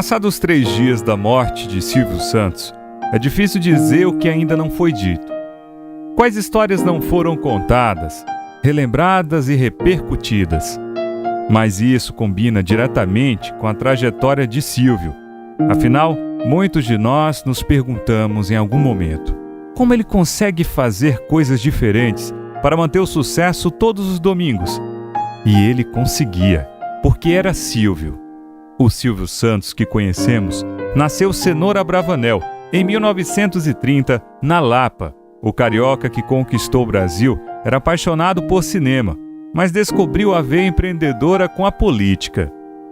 Passados 3 dias da morte de Silvio Santos, é difícil dizer o que ainda não foi dito. Quais histórias não foram contadas, relembradas e repercutidas? Mas isso combina diretamente com a trajetória de Silvio. Afinal, muitos de nós nos perguntamos em algum momento: como ele consegue fazer coisas diferentes para manter o sucesso todos os domingos? E ele conseguia, porque era Silvio. O Silvio Santos que conhecemos nasceu Cenoura Bravanel, em 1930, na Lapa. O carioca que conquistou o Brasil era apaixonado por cinema, mas descobriu a veia empreendedora com a política.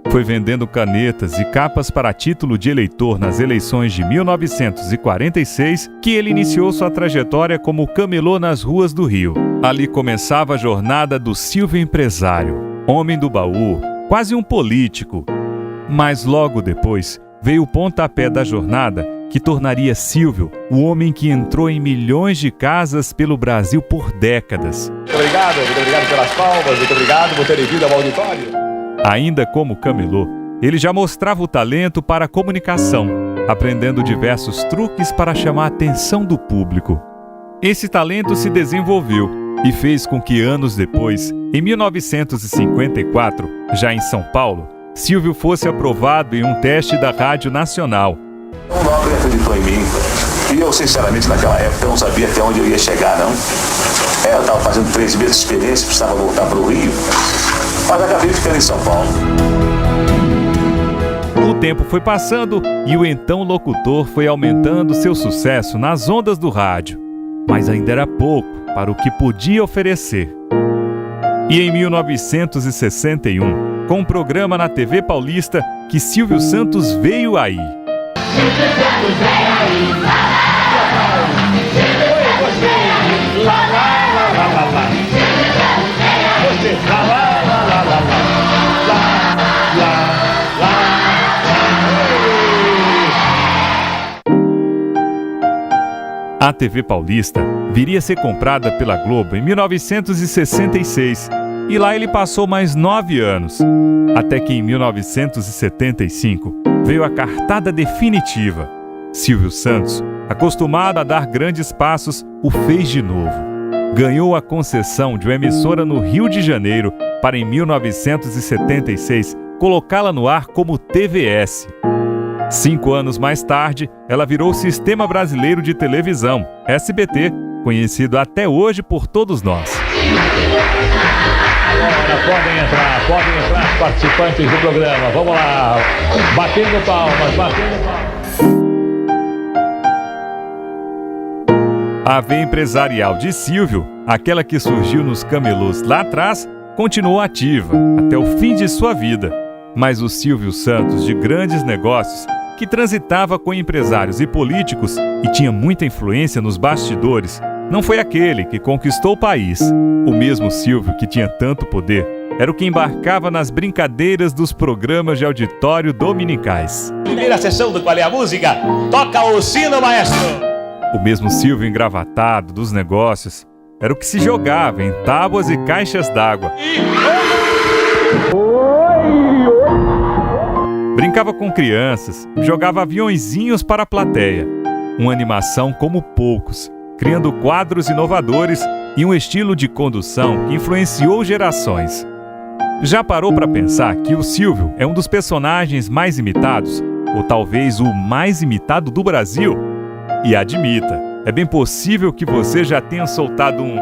Foi vendendo canetas e capas para título de eleitor nas eleições de 1946 que ele iniciou sua trajetória como camelô nas ruas do Rio. Ali começava a jornada do Silvio empresário, homem do baú, quase um político. Mas logo depois veio o pontapé da jornada que tornaria Silvio o homem que entrou em milhões de casas pelo Brasil por décadas. Muito obrigado pelas palmas, muito obrigado por terem vindo ao auditório. Ainda como camelô, ele já mostrava o talento para a comunicação, aprendendo diversos truques para chamar a atenção do público. Esse talento se desenvolveu e fez com que anos depois, em 1954, já em São Paulo, Silvio fosse aprovado em um teste da Rádio Nacional. O Nobre acreditou em mim e eu, sinceramente, naquela época não sabia até onde eu ia chegar, não. Eu estava fazendo 3 meses de experiência, precisava voltar para o Rio, mas acabei ficando em São Paulo. O tempo foi passando e o então locutor foi aumentando seu sucesso nas ondas do rádio, mas ainda era pouco para o que podia oferecer. E em 1961, com um programa na TV Paulista, que Silvio Santos veio aí. A TV Paulista viria a ser comprada pela Globo em 1966 e lá ele passou mais 9 anos, até que em 1975 veio a cartada definitiva. Silvio Santos, acostumado a dar grandes passos, o fez de novo. Ganhou a concessão de uma emissora no Rio de Janeiro para em 1976 colocá-la no ar como TVS. 5 anos mais tarde, ela virou o Sistema Brasileiro de Televisão, SBT, conhecido até hoje por todos nós. Agora podem entrar participantes do programa. Vamos lá, batendo palmas. A veia empresarial de Silvio, aquela que surgiu nos camelôs lá atrás, continuou ativa até o fim de sua vida. Mas o Silvio Santos de grandes negócios, que transitava com empresários e políticos e tinha muita influência nos bastidores, não foi aquele que conquistou o país. O mesmo Silvio que tinha tanto poder era o que embarcava nas brincadeiras dos programas de auditório dominicais. Primeira sessão do Qual é a Música? Toca o sino, maestro! O mesmo Silvio engravatado dos negócios era o que se jogava em tábuas e caixas d'água. Brincava com crianças, jogava aviõezinhos para a plateia. Uma animação como poucos, criando quadros inovadores e um estilo de condução que influenciou gerações. Já parou para pensar que o Silvio é um dos personagens mais imitados, ou talvez o mais imitado do Brasil? E admita, é bem possível que você já tenha soltado um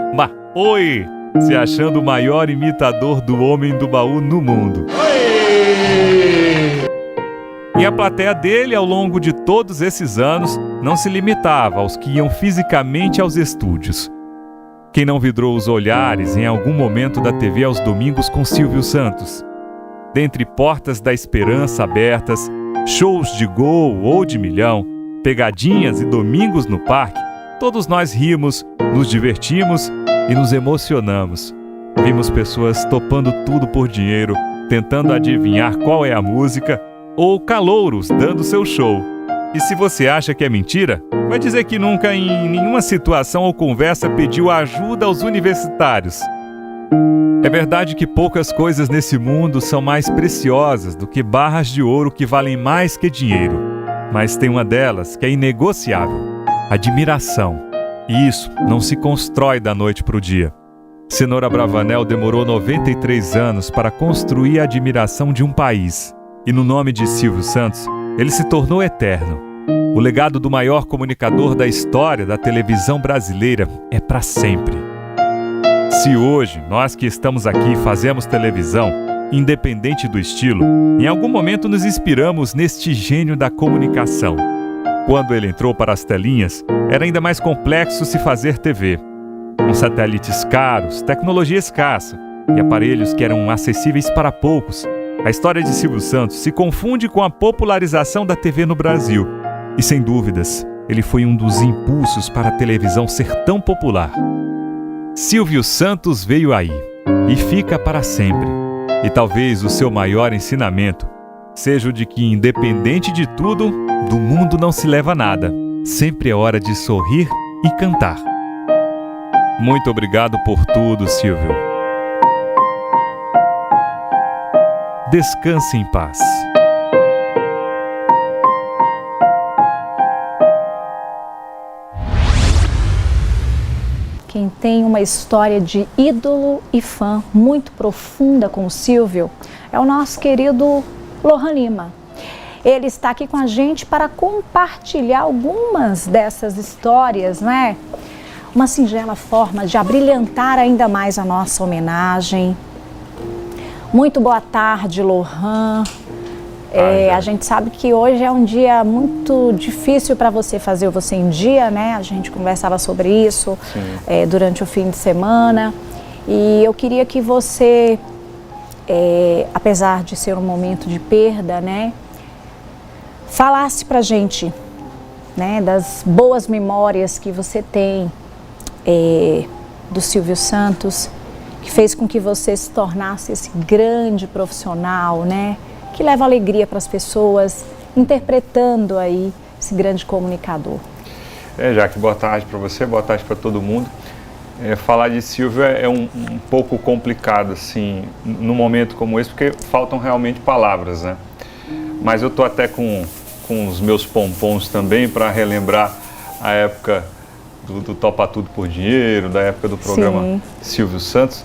oi, se achando o maior imitador do homem do baú no mundo. E a plateia dele, ao longo de todos esses anos, não se limitava aos que iam fisicamente aos estúdios. Quem não vidrou os olhares em algum momento da TV aos domingos com Silvio Santos? Dentre portas da esperança abertas, shows de gol ou de milhão, pegadinhas e domingos no parque, todos nós rimos, nos divertimos e nos emocionamos. Vimos pessoas topando tudo por dinheiro, tentando adivinhar qual é a música, ou calouros dando seu show. E se você acha que é mentira, vai dizer que nunca em nenhuma situação ou conversa pediu ajuda aos universitários. É verdade que poucas coisas nesse mundo são mais preciosas do que barras de ouro que valem mais que dinheiro. Mas tem uma delas que é inegociável: admiração. E isso não se constrói da noite para o dia. Cenoura Bravanel demorou 93 anos para construir a admiração de um país. E no nome de Silvio Santos, ele se tornou eterno. O legado do maior comunicador da história da televisão brasileira é para sempre. Se hoje, nós que estamos aqui fazemos televisão, independente do estilo, em algum momento nos inspiramos neste gênio da comunicação. Quando ele entrou para as telinhas, era ainda mais complexo se fazer TV. Com satélites caros, tecnologia escassa e aparelhos que eram acessíveis para poucos, a história de Silvio Santos se confunde com a popularização da TV no Brasil. E sem dúvidas, ele foi um dos impulsos para a televisão ser tão popular. Silvio Santos veio aí e fica para sempre. E talvez o seu maior ensinamento seja o de que, independente de tudo, do mundo não se leva nada. Sempre é hora de sorrir e cantar. Muito obrigado por tudo, Silvio. Descanse em paz. Quem tem uma história de ídolo e fã muito profunda com o Silvio é o nosso querido Lohan Lima. Ele está aqui com a gente para compartilhar algumas dessas histórias, né? Uma singela forma de abrilhantar ainda mais a nossa homenagem. Muito boa tarde, Lohan. A gente sabe que hoje é um dia muito difícil para você fazer o Você em Dia, né? A gente conversava sobre isso durante o fim de semana. E eu queria que você, apesar de ser um momento de perda, né, falasse pra gente, né, das boas memórias que você tem do Silvio Santos, que fez com que você se tornasse esse grande profissional, né, que leva alegria para as pessoas, interpretando aí esse grande comunicador. Jaque, boa tarde para você, boa tarde para todo mundo. Falar de Silvio é um pouco complicado, assim, num momento como esse, porque faltam realmente palavras, né? Mas eu tô até com os meus pompons também para relembrar a época do Topa Tudo por Dinheiro, da época do programa Silvio Santos,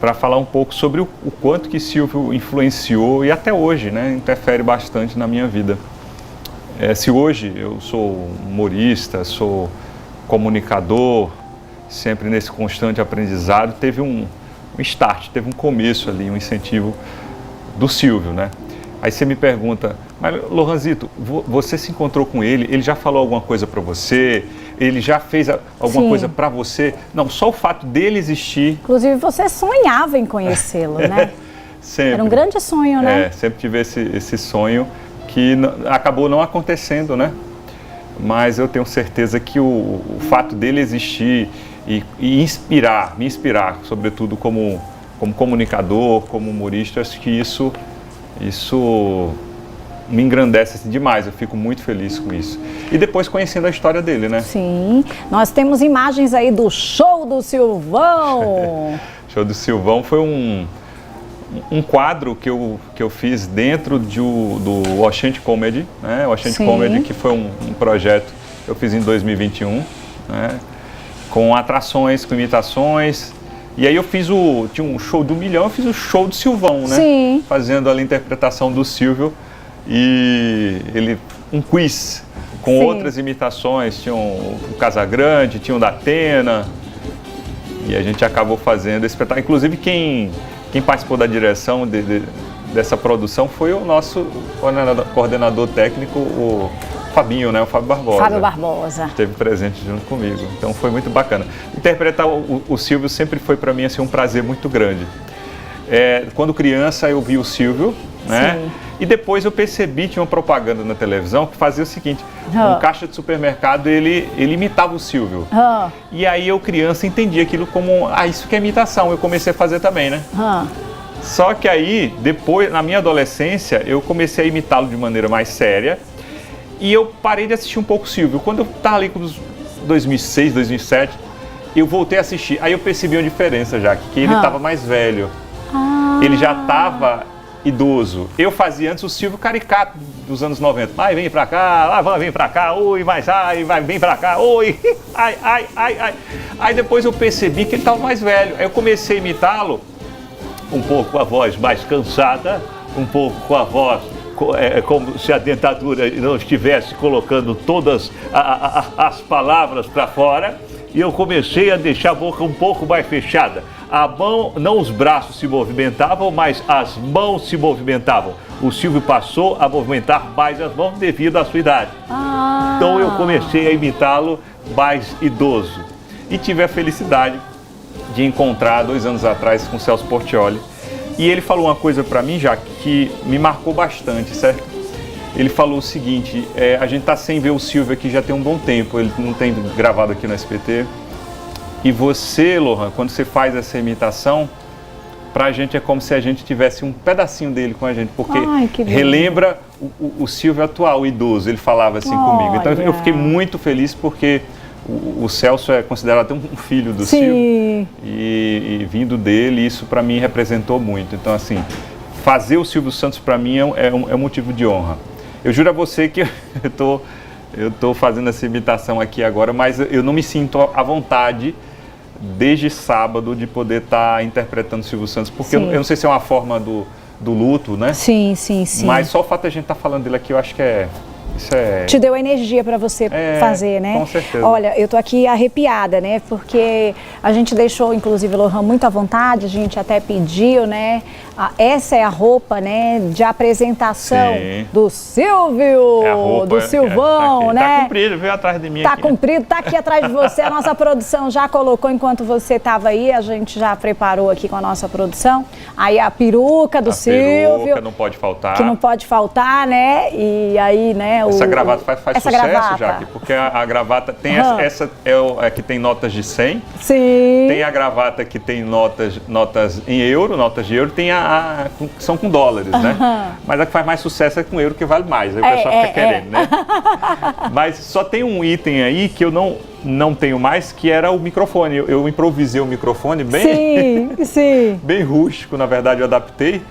para falar um pouco sobre o quanto que Silvio influenciou e até hoje, né, interfere bastante na minha vida. Se hoje eu sou humorista, sou comunicador, sempre nesse constante aprendizado, teve um start, teve um começo ali, um incentivo do Silvio, né? Aí você me pergunta, mas Lohanzito, você se encontrou com ele? Ele já falou alguma coisa para você? Ele já fez alguma coisa para você? Não, só o fato dele existir... Inclusive você sonhava em conhecê-lo, né? Sempre. Era um grande sonho, né? Sempre tive esse sonho que acabou não acontecendo, né? Mas eu tenho certeza que o fato dele existir e me inspirar, sobretudo como comunicador, como humorista, acho que isso me engrandece demais, eu fico muito feliz com isso. E depois conhecendo a história dele, né? Sim, nós temos imagens aí do show do Silvão. Show do Silvão foi um quadro que eu fiz dentro do Oxente Comedy, né? O Oxente Comedy, que foi um projeto que eu fiz em 2021, né? Com atrações, com imitações. E aí tinha um show do Milhão, eu fiz o show do Silvão, né? Sim. Fazendo ali a interpretação do Silvio e um quiz com outras imitações, tinha o Casagrande, tinha o da Atena, e a gente acabou fazendo esse espetáculo. Inclusive quem participou da direção dessa produção foi o nosso coordenador técnico, o Fabinho, né? O Fábio Barbosa. Fábio Barbosa. Esteve presente junto comigo. Então foi muito bacana. Interpretar o Silvio sempre foi para mim assim, um prazer muito grande. Quando criança eu vi o Silvio, né? Sim. E depois eu percebi, tinha uma propaganda na televisão que fazia o seguinte, um caixa de supermercado, ele imitava o Silvio. E aí eu, criança, entendi aquilo como, isso que é imitação, eu comecei a fazer também, né? Só que aí, depois, na minha adolescência, eu comecei a imitá-lo de maneira mais séria e eu parei de assistir um pouco o Silvio. Quando eu estava ali com 2006, 2007, eu voltei a assistir. Aí eu percebi uma diferença, Jaque, que ele estava mais velho. Ele já estava idoso. Eu fazia antes o Silvio caricato dos anos 90. Ai, vem pra cá, vem pra cá, oi, mas ai, vai, vem pra cá, oi, ai, ai, ai, ai. Aí depois eu percebi que ele estava mais velho. Aí eu comecei a imitá-lo, um pouco com a voz mais cansada, um pouco com a voz como se a dentadura não estivesse colocando todas as palavras para fora. E eu comecei a deixar a boca um pouco mais fechada. A mão, não os braços se movimentavam, mas as mãos se movimentavam. O Silvio passou a movimentar mais as mãos devido à sua idade. Então eu comecei a imitá-lo mais idoso. E tive a felicidade de encontrar 2 anos atrás com o Celso Portiolli. E ele falou uma coisa para mim, já que me marcou bastante, certo? Ele falou o seguinte, a gente tá sem ver o Silvio aqui já tem um bom tempo, ele não tem gravado aqui no SBT. E você, Lohan, quando você faz essa imitação, pra gente é como se a gente tivesse um pedacinho dele com a gente, porque relembra o Silvio atual, o idoso, ele falava assim comigo. Então eu fiquei muito feliz porque o Celso é considerado até um filho do Silvio. E vindo dele, isso pra mim representou muito. Então assim, fazer o Silvio Santos pra mim é um motivo de honra. Eu juro a você que eu tô fazendo essa imitação aqui agora, mas eu não me sinto à vontade desde sábado de poder estar interpretando o Silvio Santos, porque eu não sei se é uma forma do luto, né? Sim. Mas só o fato de a gente estar falando dele aqui, eu acho que isso é... Te deu energia para você fazer, né? Com certeza. Olha, eu tô aqui arrepiada, né? Porque a gente deixou, inclusive, o Lohan muito à vontade, a gente até pediu, né? Essa é a roupa, né? De apresentação do Silvio, do Silvão, né? Tá comprido, veio atrás de mim Tá aqui. Comprido, tá aqui atrás de você. A nossa produção já colocou enquanto você tava aí, a gente já preparou aqui com a nossa produção. Aí a peruca do Silvio. Peruca não pode faltar. Que não pode faltar, né? E aí, né? Essa gravata faz sucesso, Jaque, porque a gravata tem essa que tem notas de 100. Sim. Tem a gravata que tem notas em euro, notas de euro, tem que são com dólares, né? Mas a que faz mais sucesso é com euro, que vale mais. Aí o pessoal fica querendo, né? Mas só tem um item aí que eu não tenho mais, que era o microfone. Eu improvisei o microfone bem, bem rústico, na verdade, eu adaptei.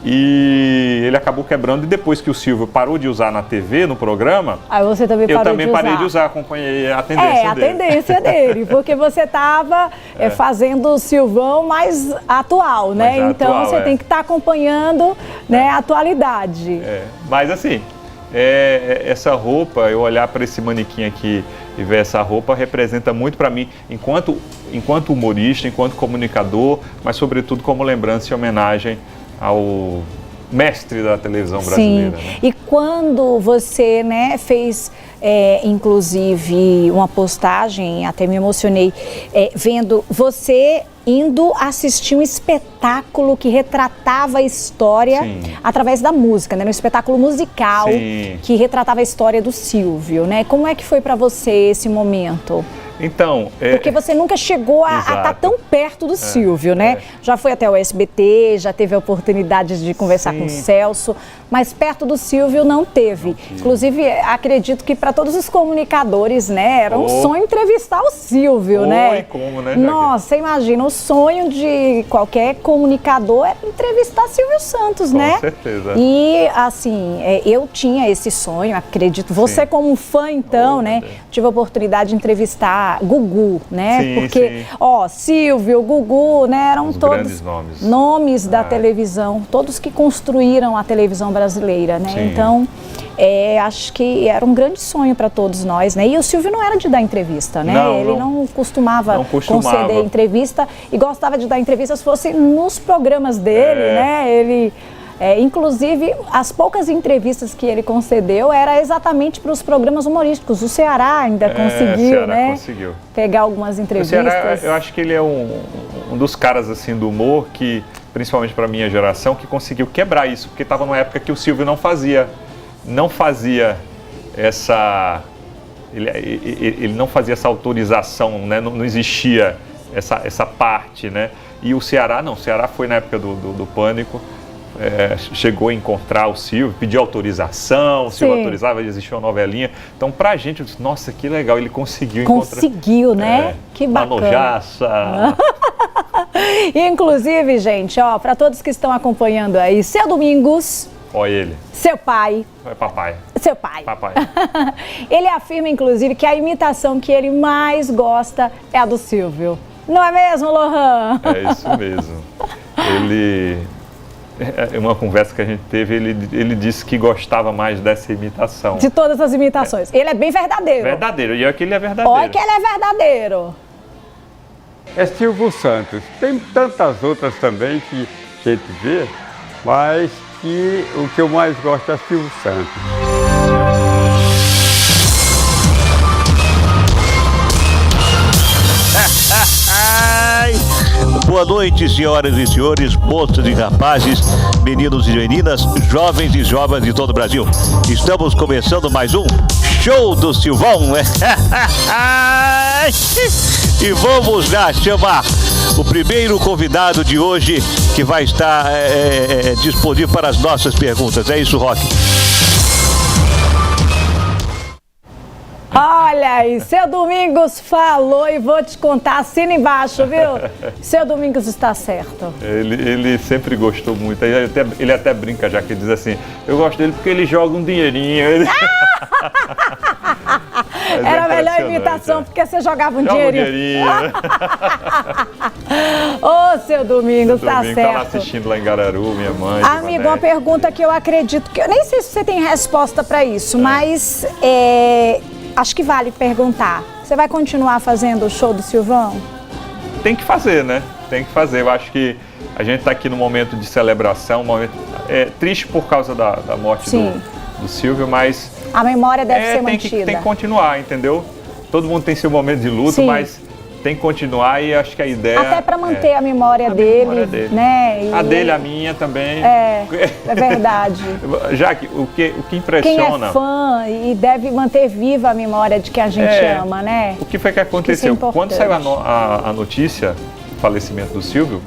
E ele acabou quebrando, e depois que o Silvio parou de usar na TV, no programa, aí você também eu também parei de usar, acompanhei a tendência dele. A tendência dele, porque você estava fazendo o Silvão mais atual, né? Então você tem que estar acompanhando né, a atualidade. Mas assim, essa roupa, eu olhar para esse manequim aqui e ver essa roupa, representa muito para mim, enquanto humorista, enquanto comunicador, mas sobretudo como lembrança e homenagem ao mestre da televisão brasileira. Sim. Né? E quando você fez, inclusive, uma postagem, até me emocionei, vendo você indo assistir um espetáculo que retratava a história através da música, né? Um espetáculo musical que retratava a história do Silvio, né? Como é que foi para você esse momento? Então, porque você nunca chegou a estar tão perto do Silvio, né? Já foi até o SBT, já teve a oportunidade de conversar com o Celso, mas perto do Silvio não teve. Inclusive, acredito que para todos os comunicadores, né, era um sonho entrevistar o Silvio, né? E como, né? Nossa, imagina, o sonho de qualquer comunicador é entrevistar Silvio Santos, né? Com certeza. E, assim, eu tinha esse sonho, acredito. Você como um fã, então, né? Tive a oportunidade de entrevistar Gugu, né? Porque, Silvio, Gugu, né? Eram todos nomes da televisão, todos que construíram a televisão brasileira, né? Então, acho que era um grande sonho para todos nós, né? E o Silvio não era de dar entrevista, né? Ele não costumava conceder entrevista e gostava de dar entrevista se fosse nos programas dele, né? Ele... inclusive, as poucas entrevistas que ele concedeu era exatamente para os programas humorísticos. O Ceará ainda conseguiu, né? Pegar algumas entrevistas. O Ceará, eu acho que ele é um dos caras assim do humor que, principalmente para a minha geração, que conseguiu quebrar isso, porque estava numa época que o Silvio não fazia essa... Ele não fazia essa autorização, né? Não existia essa parte, né? E o Ceará não. O Ceará foi na época do Pânico. chegou a encontrar o Silvio, pediu autorização, o Silvio autorizava, existia uma novelinha. Então, pra gente, eu disse, nossa, que legal, ele conseguiu encontrar. Conseguiu, né? Que bacana. Manojaça. Inclusive, gente, ó, para todos que estão acompanhando aí, seu Domingos. Olha ele. Seu pai. É papai. Seu pai. Papai. Ele afirma, inclusive, que a imitação que ele mais gosta é a do Silvio. Não é mesmo, Lohan? É isso mesmo. Uma conversa que a gente teve, ele disse que gostava mais dessa imitação. De todas as imitações. Ele é bem verdadeiro. Verdadeiro, e é que ele é verdadeiro. Olha que ele é verdadeiro. É Silvio Santos. Tem tantas outras também que a gente vê, mas que o que eu mais gosto é Silvio Santos. Boa noite, senhoras e senhores, moças e rapazes, meninos e meninas, jovens e jovens de todo o Brasil. Estamos começando mais um Show do Silvão. E vamos já chamar o primeiro convidado de hoje, que vai estar disponível para as nossas perguntas. É isso, Roque? Olha aí, seu Domingos falou e vou te contar, assina embaixo, viu? Seu Domingos está certo. Ele sempre gostou muito, ele até brinca já, que ele diz assim, eu gosto dele porque ele joga um dinheirinho. Era a melhor imitação, porque você jogava um dinheirinho. Ô, seu Domingos, tá certo. Tá lá assistindo lá em Gararu, minha mãe. Amigo, uma pergunta que eu acredito que... Eu nem sei se você tem resposta para isso, mas acho que vale perguntar. Você vai continuar fazendo o show do Silvão? Tem que fazer, né? Tem que fazer. Eu acho que a gente está aqui num momento de celebração, um momento triste por causa da morte do Silvio, mas... A memória deve ser mantida. Tem que continuar, entendeu? Todo mundo tem seu momento de luto, mas tem que continuar e acho que a ideia... Até para manter a memória dele, né? A dele, a minha também. É verdade. Jaque, o que impressiona... Quem é fã e deve manter viva a memória de quem a gente ama, né? O que foi que aconteceu? Quando saiu a notícia do falecimento do Silvio,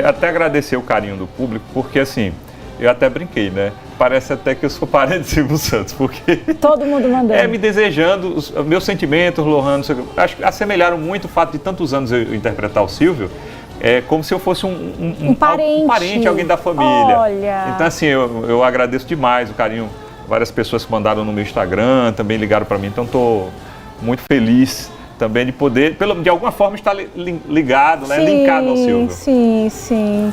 até agradecer o carinho do público, porque assim, eu até brinquei, né? Parece até que eu sou parente de Silvio Santos, porque... Todo mundo mandando. Me desejando, meus sentimentos, Lohan, acho que assemelharam muito o fato de tantos anos eu interpretar o Silvio, como se eu fosse um parente, alguém da família. Olha. Então assim, eu agradeço demais o carinho, várias pessoas que mandaram no meu Instagram, também ligaram para mim, então estou muito feliz também de poder, de alguma forma, estar ligado, né? Linkado ao Silvio. Sim.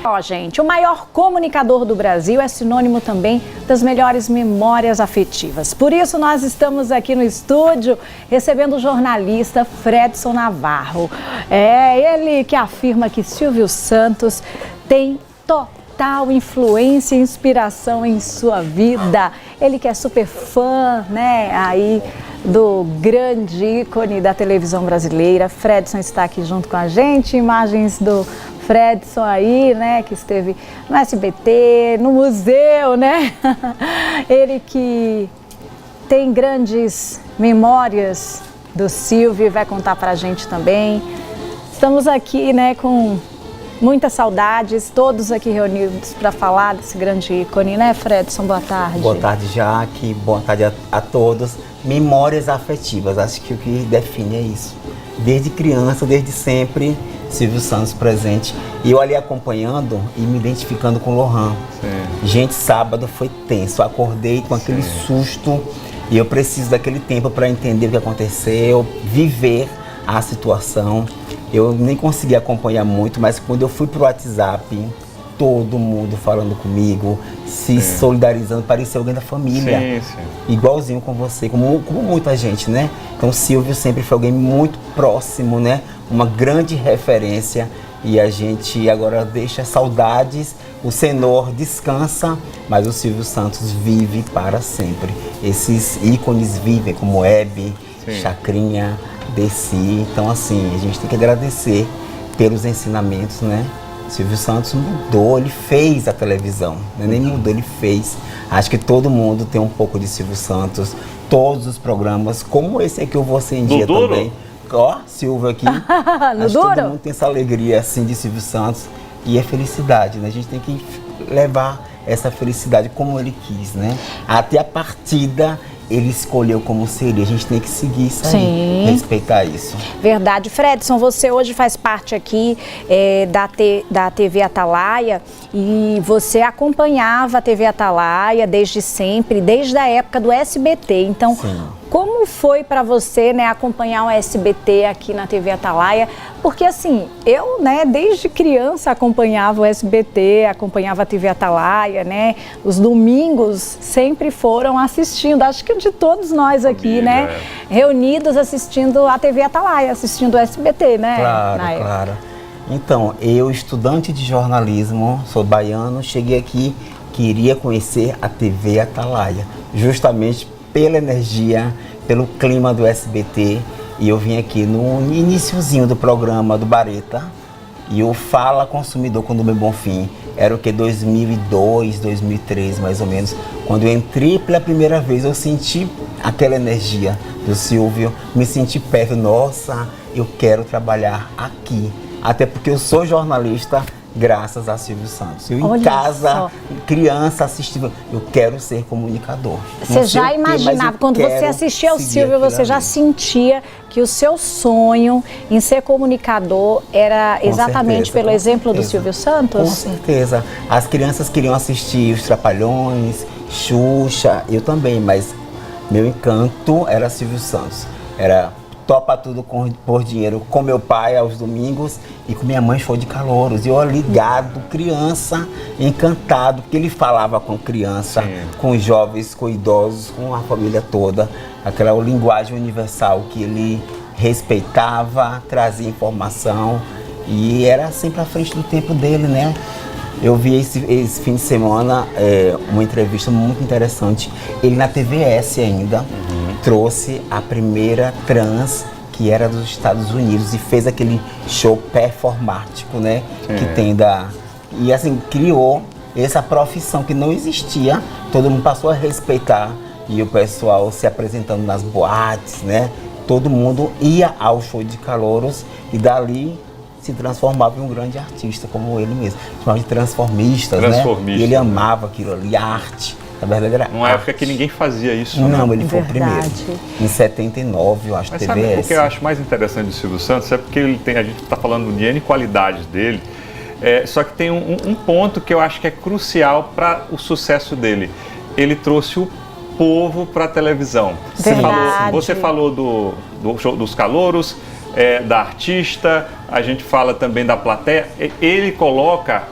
Ó, gente, o maior comunicador do Brasil é sinônimo também das melhores memórias afetivas. Por isso, nós estamos aqui no estúdio recebendo o jornalista Fredson Navarro. Ele que afirma que Silvio Santos tem total influência e inspiração em sua vida. Ele que é super fã, né, aí do grande ícone da televisão brasileira. Fredson está aqui junto com a gente, imagens do Fredson aí, né, que esteve no SBT, no museu, né? Ele que tem grandes memórias do Silvio e vai contar pra gente também. Estamos aqui, né, com muitas saudades, todos aqui reunidos para falar desse grande ícone, né, Fredson? Boa tarde. Boa tarde, Jaque. Boa tarde a todos. Memórias afetivas, acho que o que define é isso. Desde criança, desde sempre, Silvio Santos presente. E eu ali acompanhando e me identificando com o Lohan. Gente, sábado foi tenso. Eu acordei com aquele susto e eu preciso daquele tempo para entender o que aconteceu, viver a situação. Eu nem consegui acompanhar muito, mas quando eu fui pro WhatsApp, todo mundo falando comigo, se solidarizando, parecia alguém da família. Igualzinho com você, como muita gente, né? Então, Silvio sempre foi alguém muito próximo, né? Uma grande referência e a gente agora deixa saudades. O Senhor descansa, mas o Silvio Santos vive para sempre. Esses ícones vivem, como Hebe, Chacrinha, Desi. Então, assim, a gente tem que agradecer pelos ensinamentos, né? Silvio Santos mudou, ele fez a televisão, né? Nem mudou, ele fez. Acho que todo mundo tem um pouco de Silvio Santos, todos os programas, como esse aqui eu vou ser em dia também. Ó, Silvio aqui. Acho que todo mundo tem essa alegria assim de Silvio Santos e é felicidade, né? A gente tem que levar essa felicidade como ele quis, né? Até a partida ele escolheu como seria. A gente tem que seguir isso aí, respeitar isso. Verdade. Fredson, você hoje faz parte aqui da TV Atalaia e você acompanhava a TV Atalaia desde sempre, desde a época do SBT. Então, como foi para você, né, acompanhar o SBT aqui na TV Atalaia? Porque assim, eu, né, desde criança acompanhava o SBT, acompanhava a TV Atalaia, né? Os domingos sempre foram assistindo, acho que de todos nós aqui, né? Reunidos assistindo a TV Atalaia, assistindo o SBT, né? Claro, claro. Então, eu, estudante de jornalismo, sou baiano, cheguei aqui, queria conhecer a TV Atalaia, justamente pela energia, pelo clima do SBT, e eu vim aqui no iniciozinho do programa do Bareta, e o Fala Consumidor com o Dumé Bonfim, era o que, 2002, 2003 mais ou menos, quando eu entrei pela primeira vez, eu senti aquela energia do Silvio, me senti perto, nossa, eu quero trabalhar aqui, até porque eu sou jornalista, graças a Silvio Santos. Eu em casa, criança, assistindo, eu quero ser comunicador. Você já imaginava, quando você assistia ao Silvio, você já sentia que o seu sonho em ser comunicador era exatamente pelo exemplo do Silvio Santos? Com certeza. As crianças queriam assistir Os Trapalhões, Xuxa, eu também, mas meu encanto era Silvio Santos. Era Topa Tudo por Dinheiro com meu pai aos domingos e com minha mãe Show de Calouros. E eu ligado, criança, encantado, porque ele falava com criança, com jovens, com idosos, com a família toda. Aquela linguagem universal que ele respeitava, trazia informação e era sempre à frente do tempo dele, né? Eu vi esse fim de semana uma entrevista muito interessante. Ele na TVS ainda trouxe a primeira trans que era dos Estados Unidos e fez aquele show performático, né? Que tem e assim, criou essa profissão que não existia. Todo mundo passou a respeitar e o pessoal se apresentando nas boates, né? Todo mundo ia ao Show de Calouros e dali se transformava em um grande artista, como ele mesmo. Chamava de transformistas, né? E ele amava aquilo ali, a arte. Na verdade era uma época que ninguém fazia isso. Não, ele foi o primeiro. Em 79, eu acho, mas TVS. Sabe o que eu acho mais interessante do Silvio Santos? É porque ele tem, a gente está falando de N qualidades dele, só que tem um ponto que eu acho que é crucial para o sucesso dele. Ele trouxe o povo para a televisão. Você falou do show dos calouros, da artista, a gente fala também da plateia. Ele coloca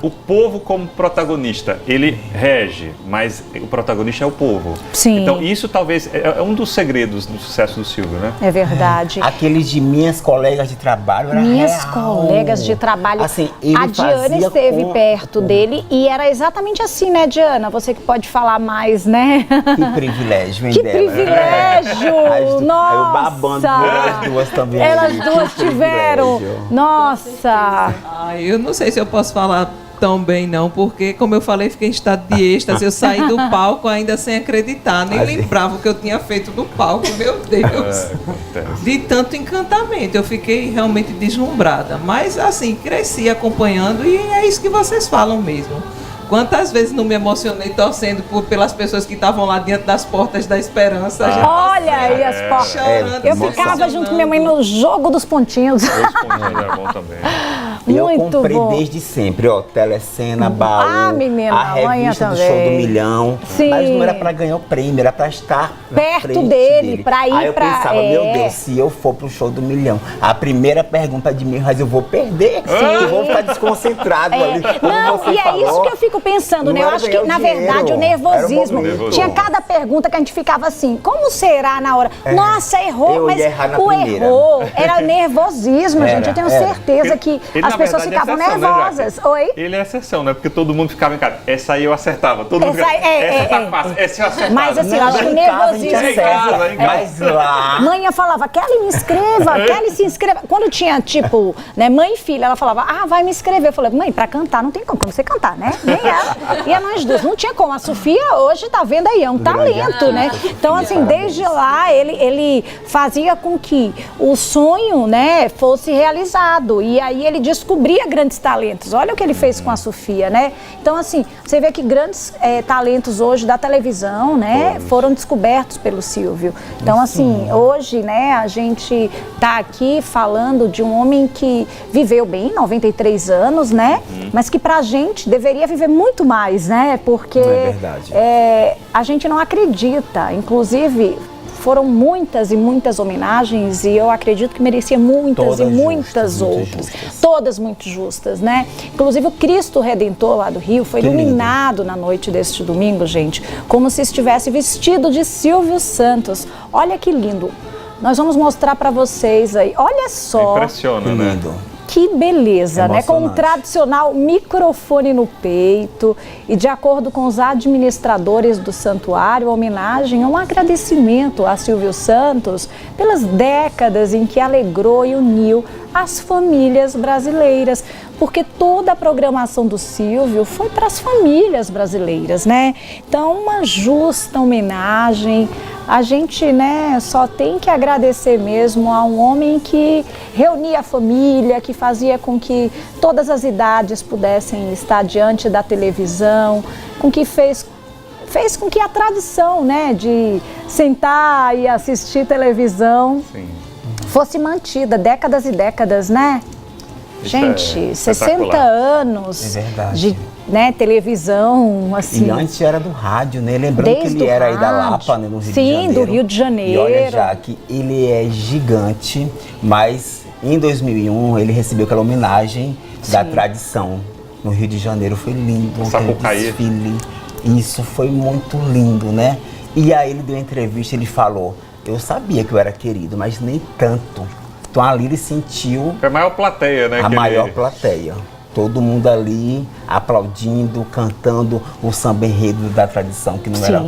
o povo como protagonista. Ele rege, mas o protagonista é o povo. Sim. Então isso talvez é um dos segredos do sucesso do Silvio, né? É verdade. Aquele de minhas colegas de trabalho era Minhas real. colegas de trabalho. Assim, a Diana esteve perto dele e era exatamente assim, né, Diana? Você que pode falar mais, né? Que privilégio, hein, que dela. privilégio! Nossa! Eu babando por elas duas também. Elas duas tiveram. Nossa! Eu não sei se eu posso falar tão bem não, porque como eu falei, fiquei em estado de êxtase, eu saí do palco ainda sem acreditar, nem lembrava o que eu tinha feito no palco, meu Deus, de tanto encantamento, eu fiquei realmente deslumbrada, mas assim, cresci acompanhando e é isso que vocês falam mesmo. Quantas vezes não me emocionei torcendo pelas pessoas que estavam lá diante das portas da esperança. Olha aí as portas. Eu ficava junto com minha mãe no jogo dos pontinhos. Os pontinhos é bom também. Eu comprei desde sempre, Telecena, Baú, menina, a revista do Show do Milhão. Sim. Mas não era para ganhar o prêmio, era para estar perto dele, para ir para... Aí eu pensava, meu Deus, se eu for pro Show do Milhão, a primeira pergunta de mim, mas eu vou perder, eu vou ficar desconcentrado ali. Não, e é isso que eu fico pensando, né? Eu acho que, na verdade, o nervosismo. Tinha cada pergunta que a gente ficava assim, como será na hora? Nossa, errou, mas o errou. Era nervosismo, gente. Eu tenho certeza que as pessoas ficavam nervosas. Oi? Ele é exceção, né? Porque todo mundo ficava em casa. Essa aí eu acertava. Todo mundo ficava, essa tá fácil, essa eu acertava. Mas assim, eu acho que o nervosismo... Mas lá... Mãe falava, Kelly, me inscreva, Kelly, se inscreva. Quando tinha, tipo, né, mãe e filha, ela falava, vai me inscrever. Eu falei, mãe, pra cantar não tem como você cantar, né? Nem ela. E a nós duas, não tinha como. A Sofia hoje tá vendo aí, é um talento, né? Então, assim, desde lá, ele fazia com que o sonho, né, fosse realizado. E aí ele descobria grandes talentos. Olha o que ele fez com a Sofia, né? Então, assim, você vê que grandes talentos hoje da televisão, né, foram descobertos pelo Silvio. Então, assim, hoje, né, a gente tá aqui falando de um homem que viveu bem, 93 anos, né? Mas que pra gente deveria viver muito mais, né? Porque a gente não acredita. Inclusive, foram muitas e muitas homenagens e eu acredito que merecia muitas e muitas outras. Todas muito justas, né? Inclusive o Cristo Redentor lá do Rio foi iluminado na noite deste domingo, gente, como se estivesse vestido de Silvio Santos. Olha que lindo. Nós vamos mostrar para vocês aí. Olha só. Impressiona, né? Que beleza, né? Com o tradicional microfone no peito e de acordo com os administradores do santuário, a homenagem é um agradecimento a Silvio Santos pelas décadas em que alegrou e uniu as famílias brasileiras, porque toda a programação do Silvio foi para as famílias brasileiras, né? Então, uma justa homenagem. A gente, né, só tem que agradecer mesmo a um homem que reunia a família, que fazia com que todas as idades pudessem estar diante da televisão, com que fez com que a tradição, né, de sentar e assistir televisão fosse mantida décadas e décadas, né? Gente, 60 anos de televisão, assim. E antes era do rádio, né? Lembrando que ele era aí da Lapa, né, no Rio de Janeiro. Sim, do Rio de Janeiro. E olha, Jaque, ele é gigante, mas em 2001 ele recebeu aquela homenagem da tradição no Rio de Janeiro. Foi lindo, aquele desfile. Isso foi muito lindo, né? E aí ele deu uma entrevista, ele falou, eu sabia que eu era querido, mas nem tanto. Então ali ele sentiu... Foi a maior plateia, né? A maior plateia. Todo mundo ali aplaudindo, cantando o samba enredo da tradição, que não era,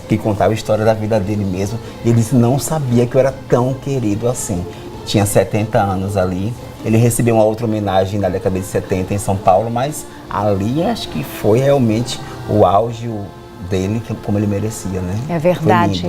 que contava a história da vida dele mesmo. Ele não sabia que eu era tão querido assim. Tinha 70 anos ali. Ele recebeu uma outra homenagem na década de 70 em São Paulo, mas ali acho que foi realmente o auge dele, como ele merecia, né? É verdade.